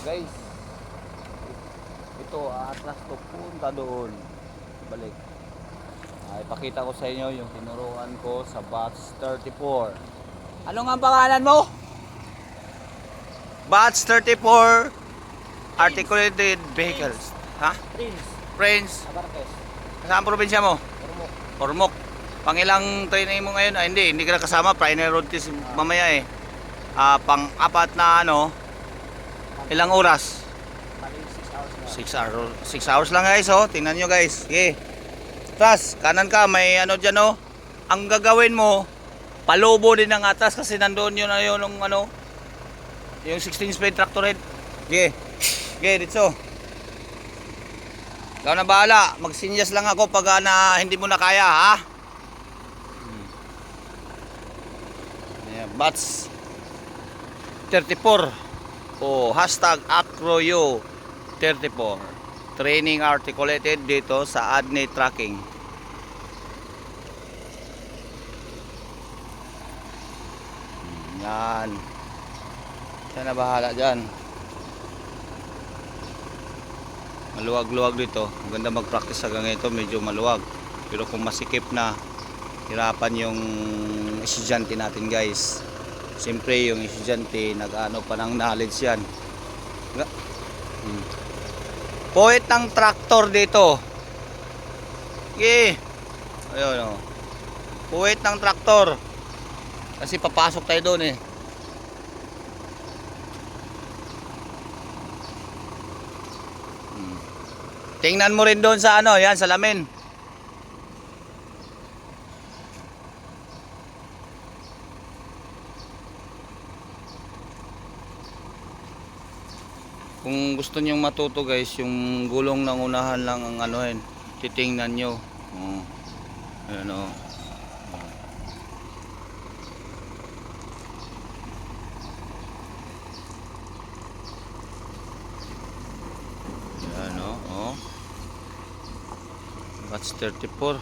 Guys, ito atras to punta doon. Balik. Ipakita ko sa inyo yung tinuruan ko sa batch 34. Ano nga ang pangalan mo? Batch 34 Articulated Vehicles. Ha? Prince. Abarques. Saan probinsya mo? Ormoc. Ormoc. Pangilang training mo ngayon? Hindi ka kasama. Final road test mamaya eh. Pang-apat na ilang oras? 6 hours na. 6 hours lang guys, oh. Tingnan nyo guys. Okay. Atras, kanan ka, may dyan, oh. Ang gagawin mo, palubo din ang atras kasi nandoon yun, yung 16 speed tractor head. Okay. Okay, dito. Ikaw na bahala. Magsinyas lang ako pag hindi mo na kaya, ha? Ayan, batch 34. #acroyo 34 training articulated dito sa Adney Tracking. Yan. Siya na bahala dyan. Maluwag-luwag dito. Maganda mag-practice sa ganito. Medyo maluwag. Pero kung masikip na, hirapan yung estudyante natin guys. Siyempre yung estudyante nag-ano pa ng knowledge yan. Puwit ng traktor dito. Okay. Ayun, oh. Puwit ng traktor. Kasi papasok tayo doon eh. Tingnan mo rin doon sa yan, salamin. Kung gusto nyong matuto guys, yung gulong ng unahan lang ang titingnan nyo. Ayan o. Ayan o. Batch 34.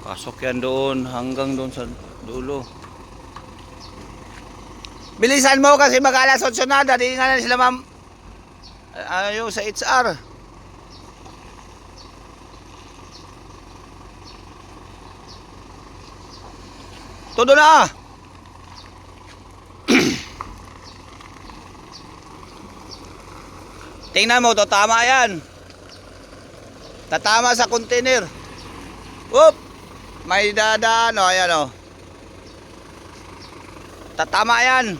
Pasok yan doon, hanggang doon sa dulo. Bilisan mo kasi mag-alas 8 na, dati nga na sila ma'am. Yung sa HR. Todo na. Tingnan mo, to tama yan. Tatama sa container. Whoop! May dadaan, ayan o. Tatama yan.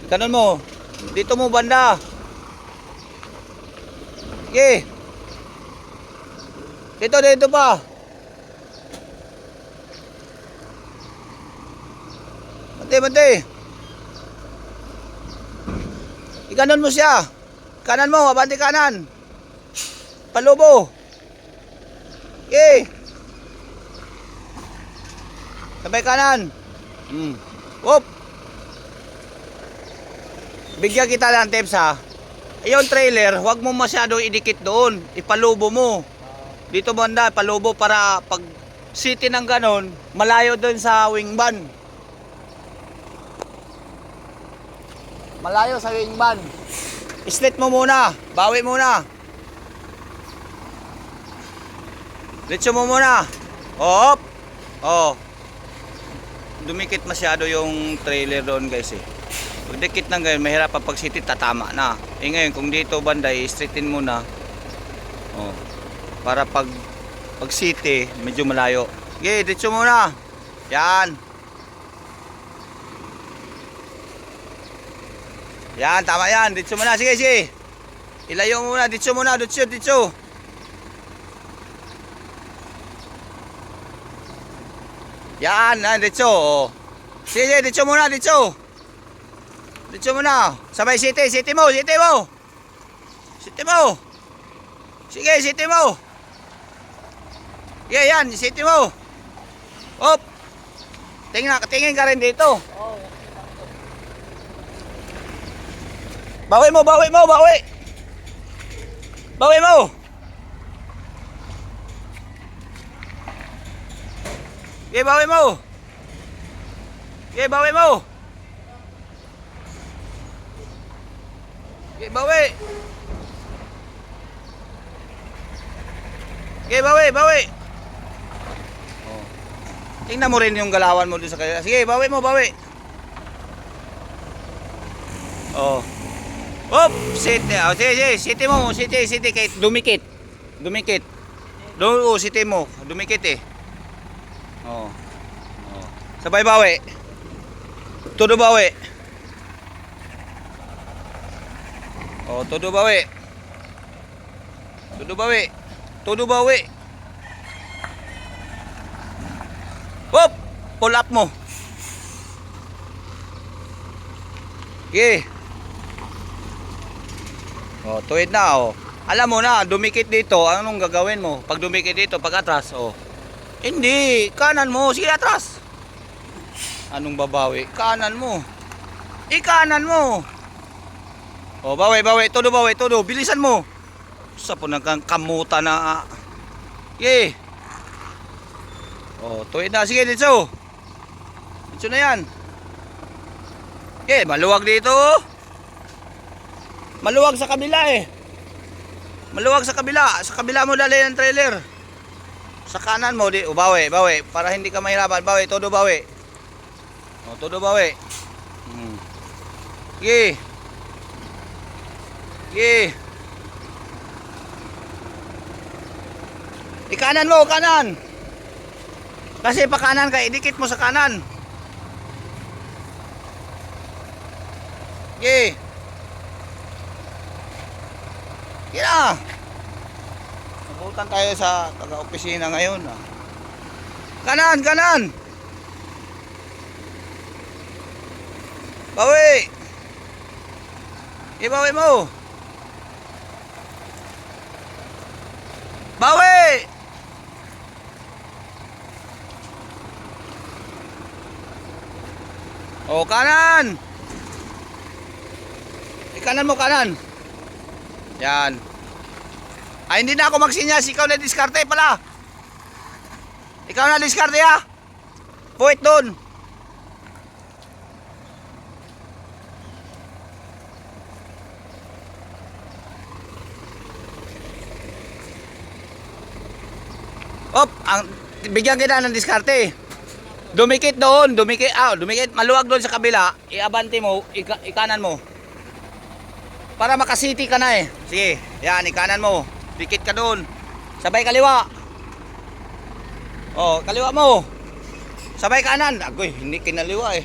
Ganun mo. Dito mo banda. Okay. Dito pa. Bante. Iganon mo siya. Kanan mo, abante kanan. Palubo. Okay. Sabay kanan. Whoop. Bigyan kita ng tips ha. Yung trailer, huwag mo masyadong idikit doon. Ipalubo mo. Dito banda, palubo para pag city ng ganon, malayo doon sa wingman. Malayo sa wingman. Slit mo muna. Bawi muna. Litso mo muna. Hop. Oh. Dumikit masyado yung trailer doon guys eh. Pag dikit ng ganyan, mahirap pag city tatama na. Ngayon kung dito banda, i-straighten mo na. Oh. Para pag city, medyo malayo. Okay, ditso muna. Yan. Yan, tama yan. Ditso muna. Sige. Ilayo muna. Ditso muna. Ditso. Yan, ditso. Oh. Sige, ditso muna. Ditso muna. Sabay city mo. Sige, city mo. Yeah, yan, city mo. Hop. Tingin ka rin dito. Bawi mo. Okay, bawi mo. Okay, bawi mo. Okay, bawi. Okay, bawi, bawi. Oh. Tingnan mo rin yung galawan mo dun sa kanila. Sige, bawi mo, bawi. Oh. Hop, sit. Oh, sige, sige, city kay dumikit. Dumikit. Do, city mo, dumikit eh. Oh. Oh. Sabay bawi. Todo bawi. Oh, todo bawi. Todo bawi. Todo bawi. Hop, pull up mo. Okay. Oh, tuwid na oh. Alam mo na, dumikit dito, anong gagawin mo? Pag dumikit dito, pag atras, oh. Hindi, kanan mo, sige atras. Anong babawi? Kanan mo. Ikanan mo. Oh, bawi, todo, bilisan mo. Sa po nagkakamuta na. Okay. Oh, tuwid na, sige dito. Dito na yan. Okay, maluwag dito. Maluwag sa kabila eh. Maluwag sa kabila. Sa kabila mo dali ng trailer. Sa kanan mo, bawi. Para hindi ka mahirapan. Bawi, todo bawi. O, todo bawi. Sige. Sige. Ikanan mo, kanan. Kasi pa kanan ka, idikit mo sa kanan. Sige. Kira. Nabutan tayo sa taga-opisina ngayon. Kanan, kanan. Bawi. Ibawi mo. Bawi. Oh, kanan. Ikanan mo, kanan. Yan. Ay, hindi na ako magsinyas. Ikaw na diskarte pala. Ikaw na diskarte ha. Puwit doon. Op, bigyan kita ng diskarte. Dumikit doon, dumikit, maluwag doon sa kabila. Iabante mo, ikanan mo. Para makasiti ka na eh. Sige, yan, ikanan mo. Dikit ka doon. Sabay kaliwa. Oh, kaliwa mo. Sabay kanan. Agoy, hindi kinaliwa eh.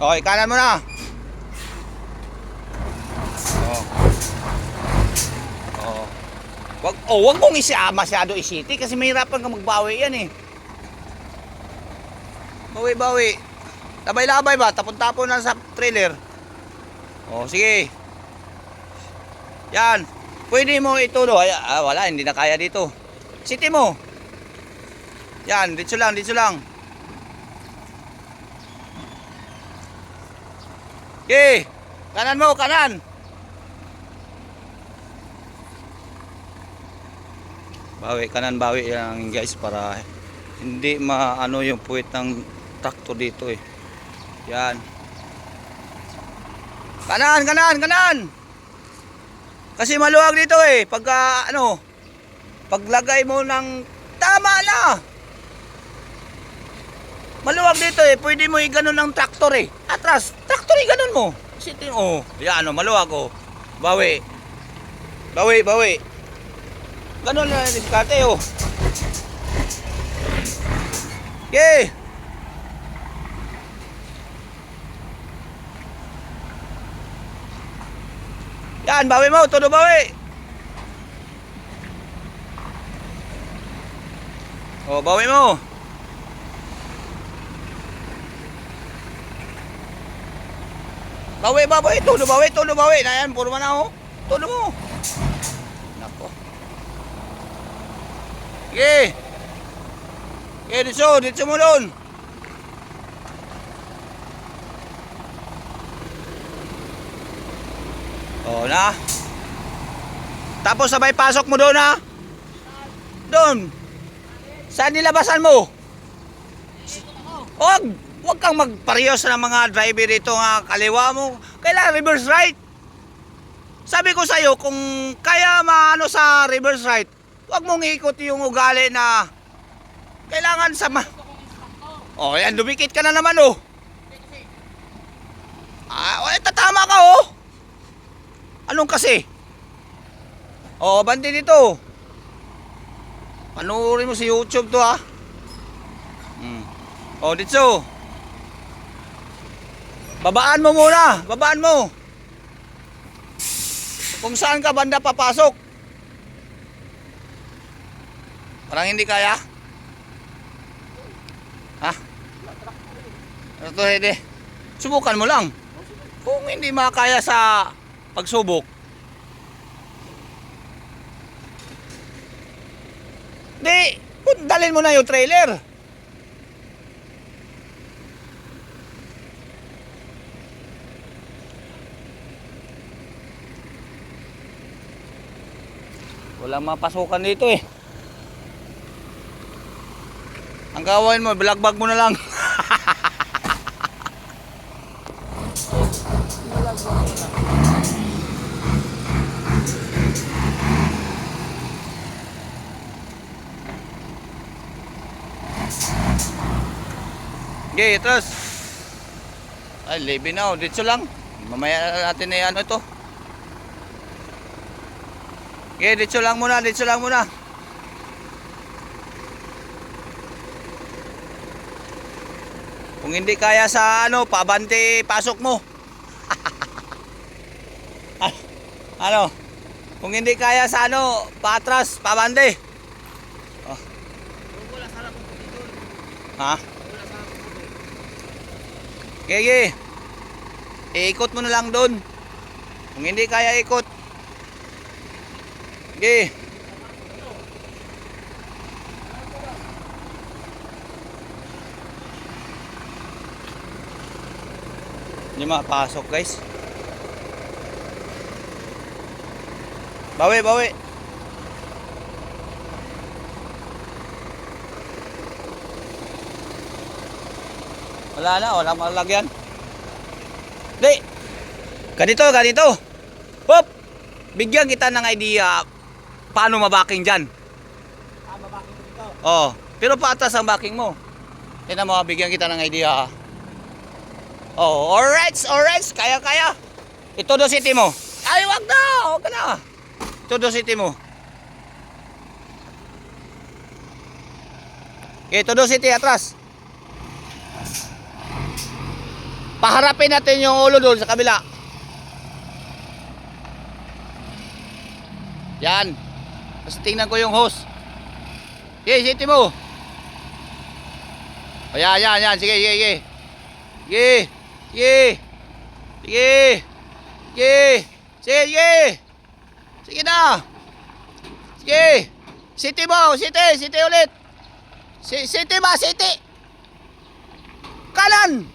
Okay, kanan mo na. Oh. Oh. Wag mong masyado isiti kasi mahirapan ka magbawi yan eh. Bawi. Labay-labay ba? Tapon-tapon na sa trailer. Oh, sige. Yan. Pwede mo itulo. Wala, hindi na kaya dito. Siti mo. Yan, dito lang. Okay. Kanan mo, kanan. Bawi yan guys para hindi maano yung puwit ng traktor dito eh. Yan. Kanan. Kasi maluwag dito eh. Pagka paglagay mo ng tama na. Maluwag dito eh. Pwede mo i-ganon ng traktor eh. Atras, traktor i-ganon mo. Sitin yan maluwag oh. Bawi. Ganon na diskarte oh. Okay. Yan, bawi mo, todo bawi. Oh, bawi mo. Bawi, todo bawi. Na yan, puro na oh. Todo mo. Nako. Okay. Okay, dito mo doon. Oh, na. Tapos sabay pasok mo doon ha. Doon. Saan nilabasan mo? Huwag kang magparehas ng mga driver dito nga kaliwa mo. Kailangan reverse right. Sabi ko sa'yo, kung kaya maano sa reverse right, huwag mong ikot yung ugali na kailangan sa yan, dumikit ka na naman tatama ka Anong kasi? Bandi dito. Panuorin mo sa YouTube to dito. Babaan mo muna, babaan mo. Kung saan ka banda papasok. Parang hindi kaya? Ha? Ito hindi. Subukan mo lang. Kung hindi makaya sa pagsubok. Dalhin mo na yung trailer. Walang mapasukan dito Ang gawin mo, balagbag mo na lang. Okay, terus. Ay, leave na dito lang. Mamaya natin na ano ito. Okay, dito lang muna, dito lang muna. Kung hindi kaya sa pabante, pasok mo. Kung hindi kaya sa patras, pabante. Ha? Okay. Iikot mo na lang doon. Kung hindi kaya ikot. Okay. Hindi mapasok guys. Bawi. Walang malagyan. Di. Ganito. Hop. Bigyan kita ng idea paano mabaking dyan. Mabaking dito. Pero patas ang backing mo. Tingnan mo, bigyan kita ng idea. Alright. Kaya. Ito do city mo. Ay, wag ka na. Ito do city mo. Ito do city atras. Paharapin natin yung ulo doon sa kabila. Yan. Tapos tingnan ko yung hose. City mo. Yan. Sige. Sige na. Sige. City mo. City ulit. City ba? City. Kanan.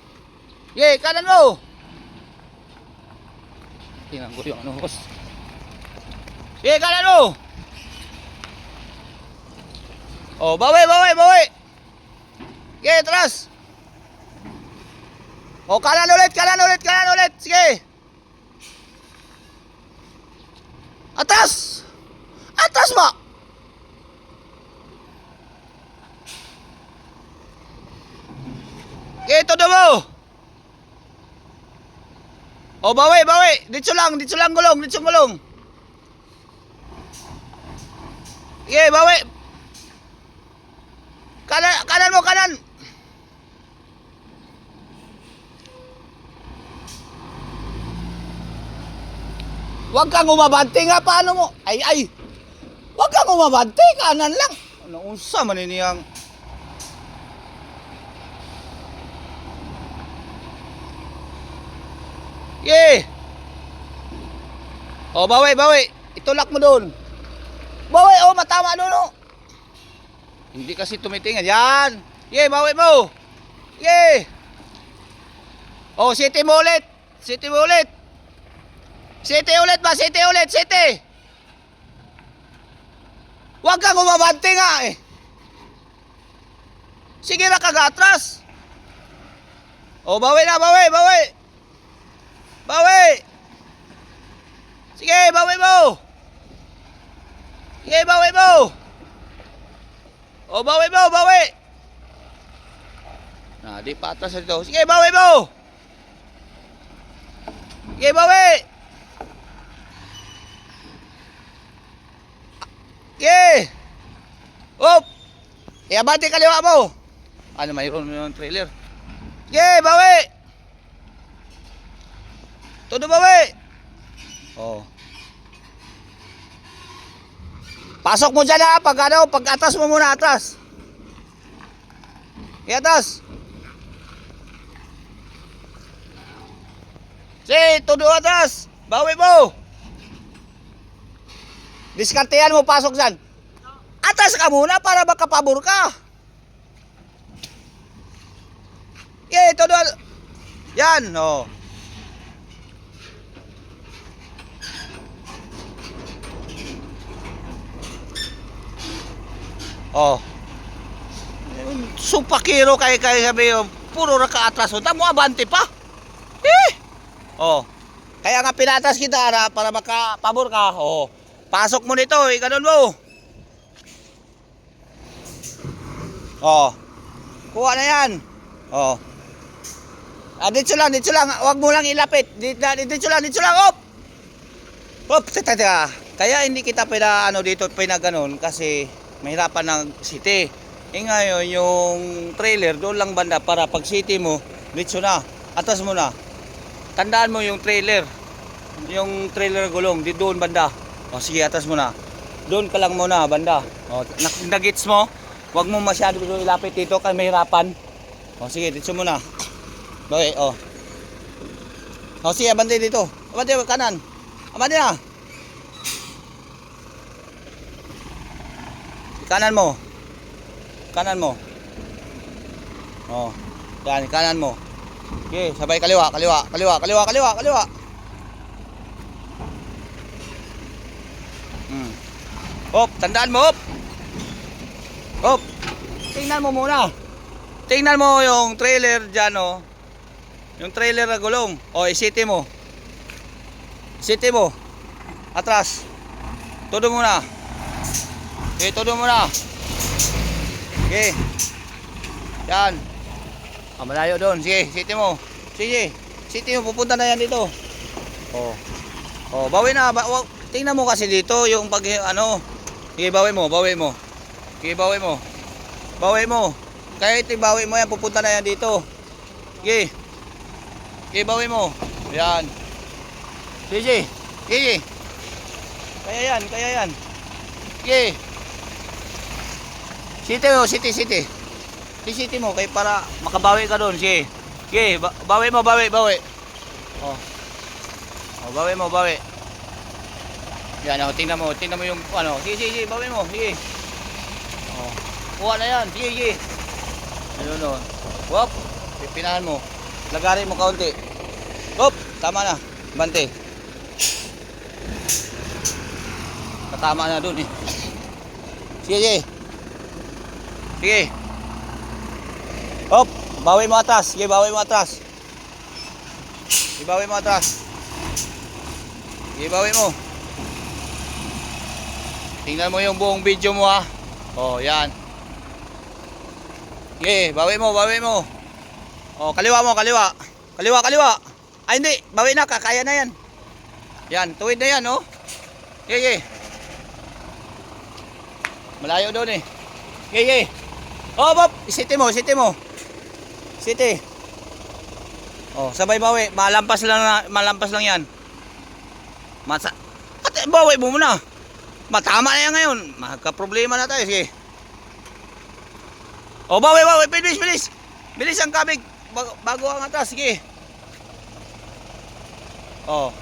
Kanan mo. Tingnan ko yung hose. Kanan mo. Bawi. Atras. Kanan ulit. Sige. Atras mo. Todo mo. Bawi. Dito lang gulong. Bawi. Kanan mo. Huwag kang umabante nga, paano mo? Ay. Huwag kang umabante, kanan lang. Unsa man niyang. Bawi. Itulak mo doon. Bawi, matama doon. Hindi kasi tumitingin. Yan. Bawi mo. City mo ulit. City ulit ba? City. Huwag kang umabante nga Sige na kagatras. O, bawi na, bawi, bawi. Bawi. Sige, bawi mo. Sige, bawi mo. O, bawi mo, bawi. Di pa atras dito. Sige, bawi mo. Sige, bawi. Sige. Up. Iabante kaliwa mo. Ano, mayroon mo yung trailer. Sige, bawi. Todo bawi. Oh. Pasok mo dyan ha, pag atas mo muna, atas. Atas. Sige, todo atas. Bawi mo. Diskartehan mo, pasok dyan. Atas ka muna para makapabor ka. Sige, todo. Yan, oh. Oh. Supakiro kay sabi yung puro ra ka atras. Tamo abante pa. Oh. Kaya nga pinatas kita para makapabor ka. Oh. Pasok mo nito, ganun mo. Oh. Kuha na yan. Oh. Dito lang, dito lang. Huwag mo lang ilapit. Dito lang. Op. Op, tata. Kaya hindi kita dito pinaganon kasi mahirapan ng city. Ngayon yung trailer doon lang banda para pag city mo, dito na, atas mo na. Tandaan mo yung trailer gulong, di doon banda. O sige, atas mo na. Doon ka lang muna banda. O, nagits mo, wag mo masyado ilapit dito kasi mahirapan. O sige, dito mo na. Okay, o. O sige, abante dito. Abante kanan. Abante na. Kanan mo. Kanan mo. Oh. Yan, kanan mo. Okay, sabay kaliwa. Hop, tandaan mo, hop. Hop. Tingnan mo muna. Tingnan mo yung trailer diyan, oh. Yung trailer na gulong. Oh, isiti mo. Isiti mo. Atras. Todo muna. Okay, todo muna. Okay. Yan. Malayo doon. Sige, city mo. Sige. City mo, pupunta na yan dito. Oh. Oh, bawi na. Tingnan mo kasi dito yung pag Sige, bawi mo. Sige, bawi mo. Bawi mo. Kahit bawi mo yan, pupunta na yan dito. Sige. Sige, bawi mo. Yan. Sige. Sige. Kaya yan. Sige. City. City mo kay para makabawi ka doon. Sige. Sige, bawi mo. Oh. Oh, bawi mo. Yan, tingnan mo yung Sige, bawi mo. Sige. Oh. Kuha na yan. Sige. Ayun. Wop. Pipinahan mo. Lagarin mo kaunti. Hop, tama na. Bante. Tama na doon eh. Sige. Hop, bawi mo atas. Sige, bawi mo atas. Sige, bawi mo. Tingnan mo yung buong video mo ha. Oh, yan. Sige, bawi mo. Oh, kaliwa mo. Kaliwa. Ay, hindi. Bawi na. Kakaya na yan. Yan, tuwid na yan, oh. Sige. Malayo doon eh. Sige. Oh, Bob. City mo. City. Oh, sabay bawi. Malampas lang yan. Bawi mo muna. Matama na yan ngayon. Magka-problema na tayo. Sige. Oh, bawi. Bilis. Bilis ang kabig. Bago ang atas. Sige. Oh.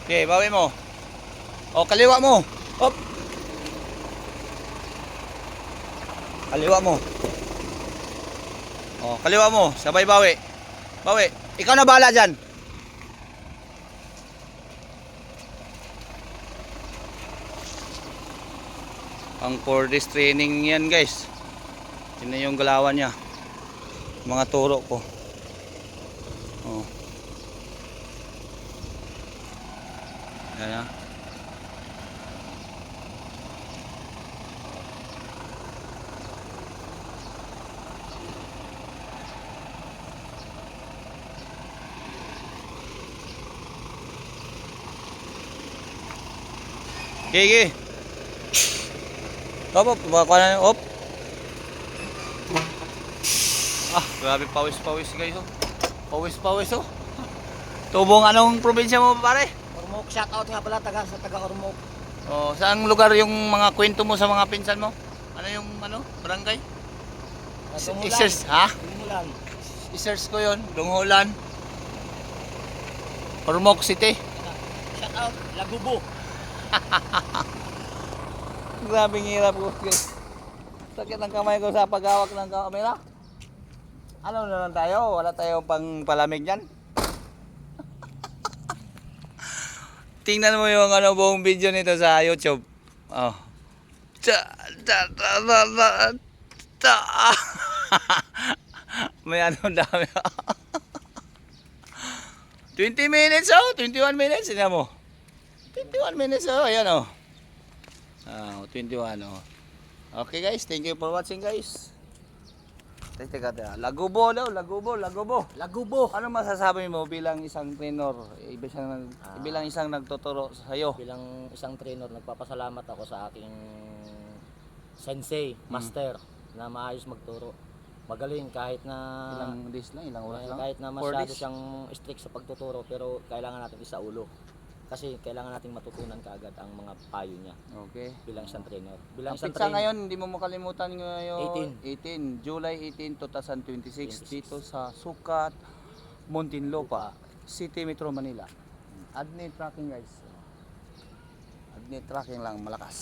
Okay, bawi mo. Oh, kaliwa mo. Hop. Kaliwa mo. Oh, kaliwa mo. Sabay bawi. Ikaw na bahala dyan. Ang 4 days training yan guys. Yun na yung galawan niya. Mga turo ko. Oh. Yan ah. Gigi. Op, baka na op. Ah, grabe pawis-pawis guys oh. Pawis-pawis oh. Tubong anong probinsya mo pare? Ormoc, shout out nga pala sa taga Ormoc. Oh, saang lugar yung mga kwento mo sa mga pinsan mo? Ano yung barangay? Dunghulan. I-search, ha? Dunghulan. I-search ko yun, Dunghulan. Ormoc City. Shout out, Lagubo. Grabing hirap ko. Sakit ang kamay ko sa paghawak ng kamera. Ano na lang tayo? Wala tayong pang palamig yan. Tingnan mo yung buong video nito sa YouTube. Oh. May dami. 20 minutes 21 minutes. Tingnan mo. 21 minutes ayan oh. 21 oh. Okay guys, thank you for watching guys. Teka. Lagubo daw, Lagubo. Lagubo. Ano masasabi mo bilang isang trainer, bilang isang nagtuturo sa iyo? Bilang isang trainer, nagpapasalamat ako sa aking sensei, master, na maayos magturo. Magaling kahit na Ilang days lang, ilang oras lang? kahit na 4 masyado days? siyang strict sa pagtuturo, pero kailangan natin isa ulo. Kasi kailangan nating matutunan kaagad ang mga payo niya Okay. bilang isang trainer. Bilang Ang isang pizza trainer, ngayon, hindi mo makalimutan ngayon 18, July 18, 2026 dito sa Sukat, Muntinlupa, City Metro Manila. Adney tracking guys. Adney tracking lang malakas.